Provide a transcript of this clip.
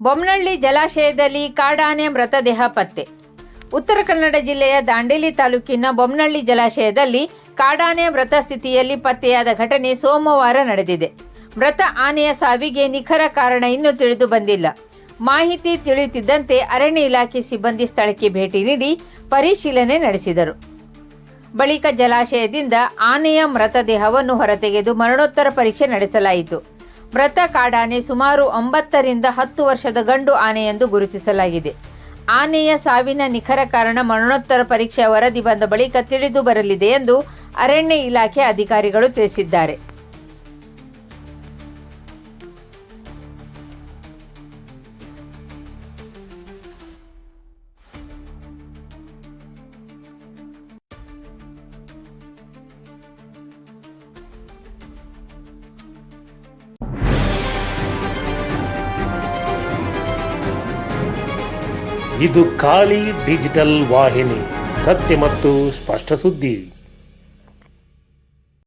ಬೊಮ್ಮನಹಳ್ಳಿ ಜಲಾಶಯದಲ್ಲಿ ಕಾಡಾನೆ ಮೃತದೇಹ ಪತ್ತೆ. ಉತ್ತರ ಕನ್ನಡ ಜಿಲ್ಲೆಯ ದಾಂಡೇಲಿ ತಾಲೂಕಿನ ಬೊಮ್ಮನಹಳ್ಳಿ ಜಲಾಶಯದಲ್ಲಿ ಕಾಡಾನೆ ಮೃತ ಸ್ಥಿತಿಯಲ್ಲಿ ಪತ್ತೆಯಾದ ಘಟನೆ ಸೋಮವಾರ ನಡೆದಿದೆ. ಮೃತ ಆನೆಯ ಸಾವಿಗೆ ನಿಖರ ಕಾರಣ ಇನ್ನೂ ತಿಳಿದು ಬಂದಿಲ್ಲ. ಮಾಹಿತಿ ತಿಳಿಯುತ್ತಿದ್ದಂತೆ ಅರಣ್ಯ ಇಲಾಖೆ ಸಿಬ್ಬಂದಿ ಸ್ಥಳಕ್ಕೆ ಭೇಟಿ ನೀಡಿ ಪರಿಶೀಲನೆ ನಡೆಸಿದರು. ಬಳಿಕ ಜಲಾಶಯದಿಂದ ಆನೆಯ ಮೃತದೇಹವನ್ನು ಹೊರತೆಗೆದು ಮರಣೋತ್ತರ ಪರೀಕ್ಷೆ ನಡೆಸಲಾಯಿತು. ಮೃತ ಕಾಡಾನೆ ಸುಮಾರು 9 ರಿಂದ 10 ವರ್ಷದ ಗಂಡು ಆನೆ ಎಂದು ಗುರುತಿಸಲಾಗಿದೆ. ಆನೆಯ ಸಾವಿನ ನಿಖರ ಕಾರಣ ಮರಣೋತ್ತರ ಪರೀಕ್ಷೆ ವರದಿ ಬಂದ ಬಳಿಕ ತಿಳಿದು ಬರಲಿದೆ ಎಂದು ಅರಣ್ಯ ಇಲಾಖೆ ಅಧಿಕಾರಿಗಳು ತಿಳಿಸಿದ್ದಾರೆ. ಇದು ಖಾಲಿ ಡಿಜಿಟಲ್ ವಾಹಿನಿ, ಸತ್ಯ ಮತ್ತು ಸ್ಪಷ್ಟ ಸುದ್ದಿ.